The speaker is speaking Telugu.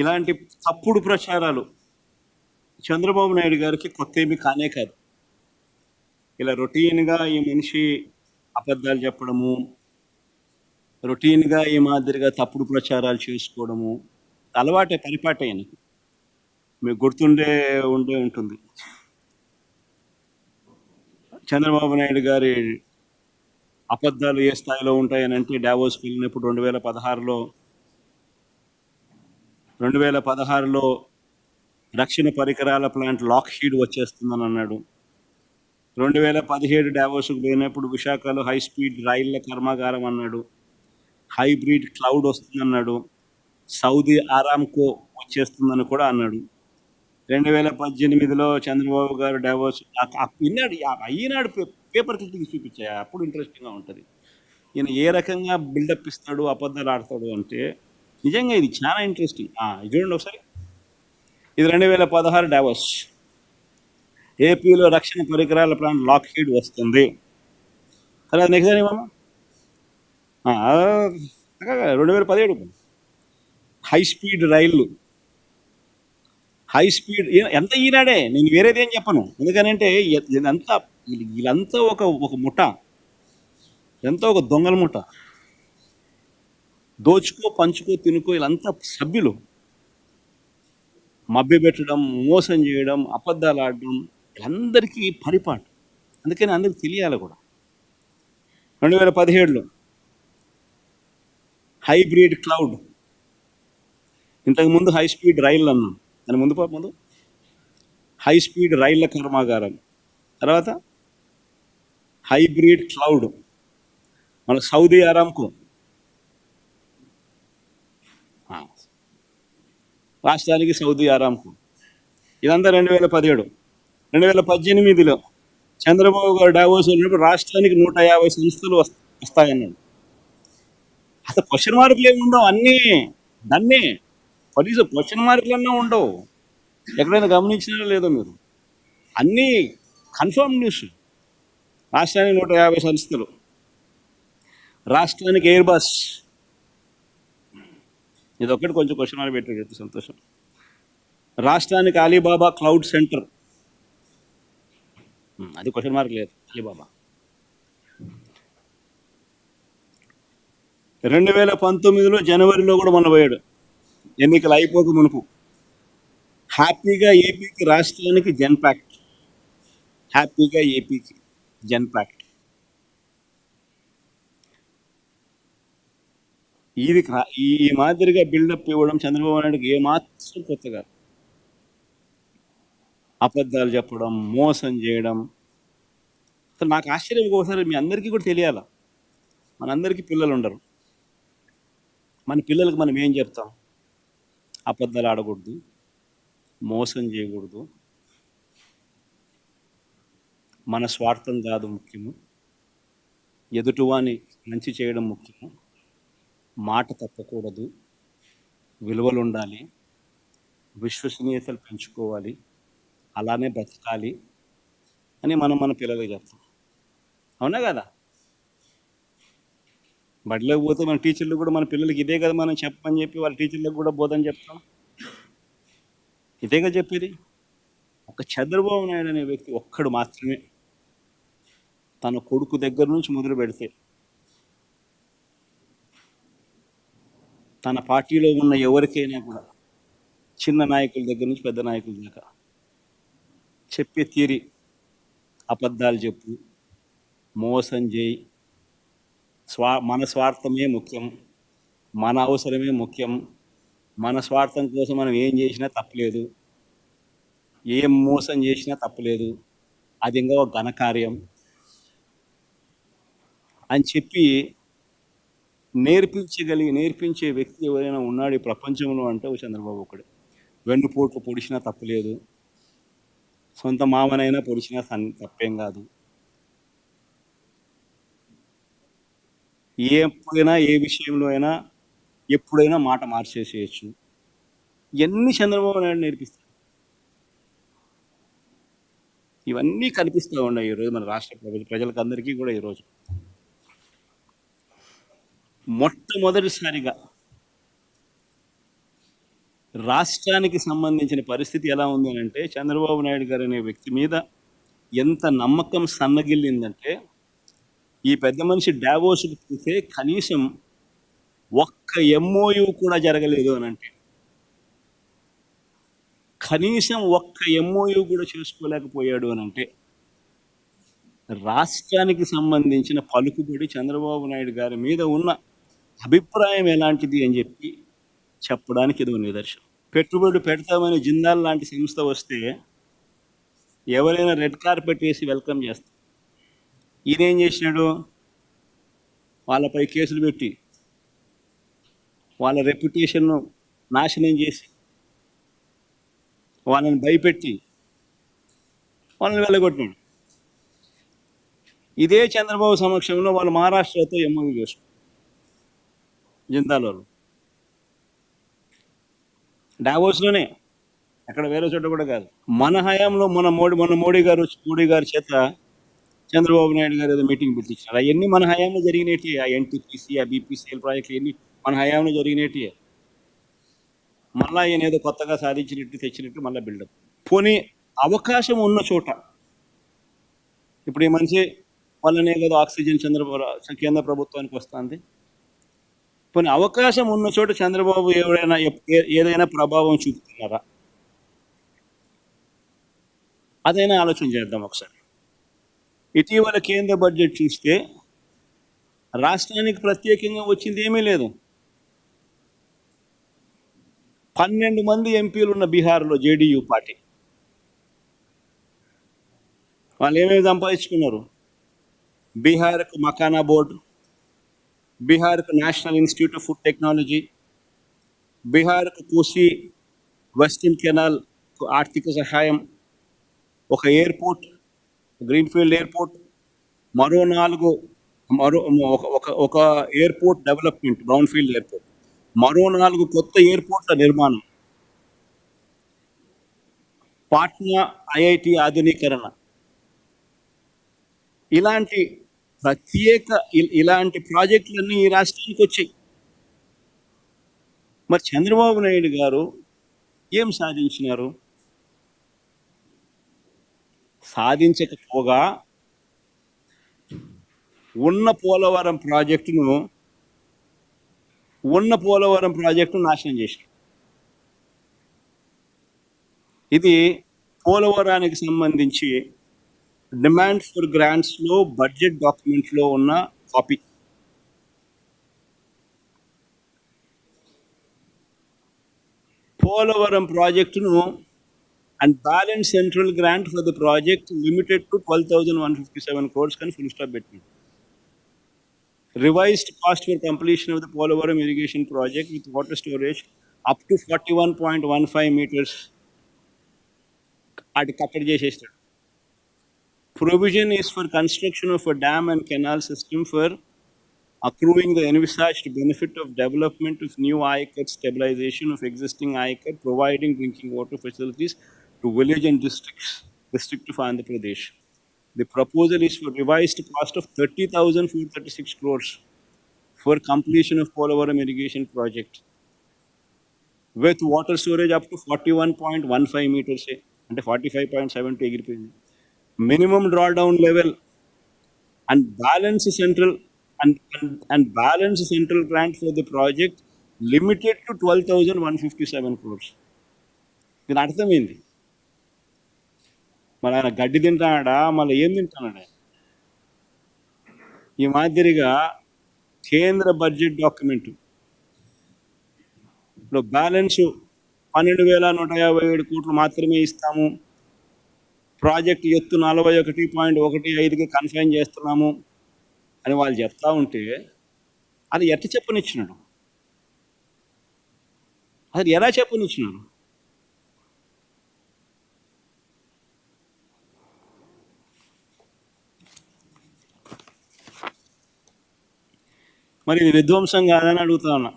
ఇలాంటి తప్పుడు ప్రచారాలు చంద్రబాబు నాయుడు గారికి కొత్త ఏమీ కానే కాదు. ఇలా రొటీన్గా ఈ మనిషి అబద్ధాలు చెప్పడము, రొటీన్గా ఈ మాదిరిగా తప్పుడు ప్రచారాలు చేసుకోవడము అలవాటే, పరిపాటే ఆయనకి. మీకు ఉండే ఉంటుంది. చంద్రబాబు నాయుడు గారి అబద్ధాలు ఏ స్థాయిలో ఉంటాయనంటే, డావోస్కి వెళ్ళినప్పుడు 2016లో రక్షణ పరికరాల ప్లాంట్ లాక్హీడ్ వచ్చేస్తుందని అన్నాడు. 2017 డావోస్కు పోయినప్పుడు విశాఖలో హై స్పీడ్ రైళ్ల కర్మాగారం అన్నాడు. హైబ్రిడ్ క్లౌడ్ వస్తుందన్నాడు. సౌదీ ఆరామ్కో వచ్చేస్తుందని కూడా అన్నాడు. 2018లో చంద్రబాబు గారు డావోస్ విన్నాడు. ఈనాడు పేపర్ క్లిప్పింగ్ చూపించాయి, అప్పుడు ఇంట్రెస్టింగ్గా ఉంటుంది. ఈయన ఏ రకంగా బిల్డప్ ఇస్తాడు, అబద్ధాలు ఆడతాడు అంటే నిజంగా ఇది చాలా ఇంట్రెస్టింగ్. చూడండి ఒకసారి. ఇది 2016 డావోస్. ఏపీలో రక్షణ పరికరాల ప్లాంట్ లాక్హీడ్ వస్తుంది. తర్వాత నెక్స్ట్ ఏమమ్మా 2017 హై స్పీడ్ రైళ్ళు, హై స్పీడ్ ఎంత ఈనాడే, నేను వేరేది ఏం చెప్పను. ఎందుకనంటే వీళ్ళంతా ఒక ముఠ, ఎంతో ఒక దొంగల ముఠ, దోచుకో పంచుకో తినుకో, వీళ్ళంతా సభ్యులు. మభ్య పెట్టడం, మోసం చేయడం, అబద్ధాలు ఆడడం వీళ్ళందరికీ పరిపాటు. అందుకని అందరికి తెలియాలి కూడా. 2017లో హైబ్రిడ్ క్లౌడ్, ఇంతకుముందు హై స్పీడ్ రైళ్ళు అన్నాం, దాని ముందు హై స్పీడ్ రైళ్ల కర్మాగారం, తర్వాత హైబ్రిడ్ క్లౌడ్, మన సౌదీ ఆరామ్కో, రాష్ట్రానికి సౌదీ ఆరామ్కో. ఇదంతా 2017. 2018లో చంద్రబాబు గారు డావోస్ వెళ్ళినప్పుడు రాష్ట్రానికి 150 సంస్థలు వస్తాయన్నాడు. అసలు క్వశ్చన్ మార్కులు ఏమి ఉండవు, అన్నీ దాన్నే కనీసం క్వశ్చన్ మార్కులన్నా ఉండవు. ఎక్కడైనా గమనించినా లేదో మీరు? అన్నీ కన్ఫర్మ్ న్యూస్. రాష్ట్రానికి 150 సంస్థలు, రాష్ట్రానికి ఎయిర్ బస్, ఇది ఒక్కటి కొంచెం క్వశ్చన్ మార్క్ పెట్టాడు, సంతోషం. రాష్ట్రానికి అలీబాబా క్లౌడ్ సెంటర్, అది క్వశ్చన్ మార్క్ లేదు, అలీబాబా. 2019లో జనవరిలో కూడా మొన్న పోయాడు, ఎన్నికలు అయిపోక మునుపు. హ్యాపీగా ఏపీకి, రాష్ట్రానికి జెన్పాక్ట్, హ్యాపీగా ఏపీకి జెన్పాక్ట్. ఇది ఈ మాదిరిగా బిల్డప్ ఇవ్వడం చంద్రబాబు నాయుడుకి ఏమాత్రం కొత్తగా. అబద్ధాలు చెప్పడం, మోసం చేయడం. అసలు నాకు ఆశ్చర్యం, ఒకసారి మీ అందరికీ కూడా తెలియాల, మనందరికీ పిల్లలు ఉండరు. మన పిల్లలకు మనం ఏం చెప్తాం? అబద్ధాలు ఆడకూడదు, మోసం చేయకూడదు, మన స్వార్థం కాదు ముఖ్యము, ఎదుటివాని మంచి చేయడం ముఖ్యము, మాట తప్పకూడదు, విలువలు ఉండాలి, విశ్వసనీయతలు పెంచుకోవాలి, అలానే బ్రతకాలి అని మన పిల్లలకు చెప్తాం. అవునా కదా? బడిలోకి పోతే మన టీచర్లు కూడా మన పిల్లలకి ఇదే కదా మనం చెప్పమని చెప్పి వాళ్ళ టీచర్లకు కూడా బోధన చెప్తాం. ఇదేగా చెప్పేది. ఒక చంద్రబాబు నాయుడు అనే వ్యక్తి ఒక్కడు మాత్రమే తన కొడుకు దగ్గర నుంచి మొదలు పెడితే తన పార్టీలో ఉన్న ఎవరికైనా కూడా, చిన్న నాయకుల దగ్గర నుంచి పెద్ద నాయకుల దాకా చెప్పే తీరి, అబద్ధాలు చెప్పు, మోసం చేయి, మన స్వార్థమే ముఖ్యం, మన అవసరమే ముఖ్యం, మన స్వార్థం కోసం మనం ఏం చేసినా తప్పలేదు, ఏం మోసం చేసినా తప్పలేదు, అది ఇంకా ఒక ఘనకార్యం అని చెప్పి నేర్పించే వ్యక్తి ఎవరైనా ఉన్నాడు ఈ ప్రపంచంలో అంటే చంద్రబాబు ఒకడే. వెన్నుపోట్లు పొడిచినా తప్పలేదు, సొంత మామనైనా పొడిచినా తప్పేం కాదు. ఎప్పుడైనా ఏ విషయంలో అయినా ఎప్పుడైనా మాట మార్చేసేయచ్చు. ఇవన్నీ చంద్రబాబు నాయుడు నేర్పిస్తాడు. ఇవన్నీ కనిపిస్తూ ఉన్నాయి ఈరోజు మన రాష్ట్ర ప్రజలకు అందరికీ కూడా. ఈరోజు మొట్టమొదటిసారిగా రాష్ట్రానికి సంబంధించిన పరిస్థితి ఎలా ఉంది అని అంటే చంద్రబాబు నాయుడు గారు అనే వ్యక్తి మీద ఎంత నమ్మకం సన్నగిల్లిందంటే ఈ పెద్ద మనిషి డావోస్కి పోతే కనీసం ఒక్క ఎంఓయు కూడా జరగలేదు అని అంటే కనీసం ఒక్క ఎంఓయు కూడా చేసుకోలేకపోయాడు అని అంటే రాష్ట్రానికి సంబంధించిన పలుకుబడి చంద్రబాబు నాయుడు గారి మీద ఉన్న అభిప్రాయం ఎలాంటిది అని చెప్పి చెప్పడానికి ఇది నిదర్శనం. పెట్టుబడి పెడతామని జిందాల్ లాంటి సంస్థ వస్తే ఎవరైనా రెడ్ కార్పెట్ వేసి వెల్కమ్ చేస్తారు. ఈయనేం చేసినాడు? వాళ్ళపై కేసులు పెట్టి వాళ్ళ రెప్యుటేషన్ను నాశనం చేసి వాళ్ళని భయపెట్టి వాళ్ళని వెళ్ళగొట్టినాడు. ఇదే చంద్రబాబు సమక్షంలో వాళ్ళు మహారాష్ట్రతో ఎంఓయూ చేస్తారు జిందాల్ వాళ్ళు. డావోస్లోనే, అక్కడ వేరే చోట కూడా కాదు. మన హయాంలో మన మోడీ గారి చేత చంద్రబాబు నాయుడు గారు ఏదో మీటింగ్ పెట్టించారు. అవన్నీ మన హయాంలో జరిగినట్టు. ఆ ఎన్టీపీసీ, ఆ బీపీసీఎల్ ప్రాజెక్టులు అన్నీ మన హయాంలో జరిగినట్టు. మళ్ళీ ఈయన ఏదో కొత్తగా సాధించినట్టు తెచ్చినట్టు మళ్ళీ బిల్డప్. పోనీ అవకాశం ఉన్న చోట, ఇప్పుడు ఈ మనిషి వల్లనే కదా ఆక్సిజన్ కేంద్ర ప్రభుత్వానికి వస్తుంది. పోనీ అవకాశం ఉన్న చోట చంద్రబాబు ఏదైనా ప్రభావం చూపుతున్నారా? అదైనా ఆలోచన చేద్దాం ఒకసారి. ఇటీవల కేంద్ర బడ్జెట్ చూస్తే రాష్ట్రానికి ప్రత్యేకంగా వచ్చింది ఏమీ లేదు. 12 మంది ఎంపీలు ఉన్న బీహార్లో జేడీయూ పార్టీ వాళ్ళు ఏమేమి సంపాదించుకున్నారు? బీహార్కు మకానా బోర్డు, బీహార్కు national institute of food technology, బీహార్కు కోసి వెస్టర్న్ కెనాల్ ఆర్థిక సహాయం, ఒక ఎయిర్పోర్ట్, గ్రీన్ఫీల్డ్ ఎయిర్పోర్ట్, ఒక ఎయిర్పోర్ట్ డెవలప్మెంట్, బ్రౌన్ఫీల్డ్ ఎయిర్పోర్ట్, మరో 4 కొత్త ఎయిర్పోర్ట్ల నిర్మాణం, పాట్నా ఐఐటి ఆధునీకరణ, ఇలాంటి ప్రాజెక్టులన్నీ ఈ రాష్ట్రానికి వచ్చాయి. మరి చంద్రబాబు నాయుడు గారు ఏం సాధించినారు? సాధించకపోగా ఉన్న పోలవరం ప్రాజెక్టును నాశనం చేశారు. ఇది పోలవరానికి సంబంధించి డిమాండ్ ఫర్ గ్రాంట్స్లో బడ్జెట్ డాక్యుమెంట్లో ఉన్న కాపీ. పోలవరం ప్రాజెక్టును and balance central grant for the project limited to 12,157 crores కానీ ఫుల్ స్టాప్ పెట్టింది. Revised cost for completion of the Polavaram irrigation project with water storage up to 41.15 meters. Provision is for construction of a dam and canal system for accruing the envisaged benefit of development of new ICAT, stabilization of existing ICAT, providing drinking water facilities to village and district of Andhra Pradesh. The proposal is for revised cost of 30,436 crores for completion of Polavaram irrigation project with water storage up to 41.15 meters and 45.72 ఎగిరిపోయింది. Minimum drawdown level and balance central grant for the project limited to 12,157 crores. దీని అర్థం ఏంది? మళ్ళీ ఆయన గడ్డి తింటాడా, మళ్ళీ ఏం తింటాడా? ఈ మాదిరిగా కేంద్ర బడ్జెట్ డాక్యుమెంట్లో బ్యాలెన్స్ 12,157 కోట్లు మాత్రమే ఇస్తాము, ప్రాజెక్టు ఎత్తు 41.15కి కన్ఫైన్ చేస్తున్నాము అని వాళ్ళు చెప్తా ఉంటే అది ఎట్లా చెప్పనిచ్చినాడు? అది ఎలా చెప్పనిచ్చినాడు? మరి ఇది విధ్వంసం కాదని అడుగుతా ఉన్నా.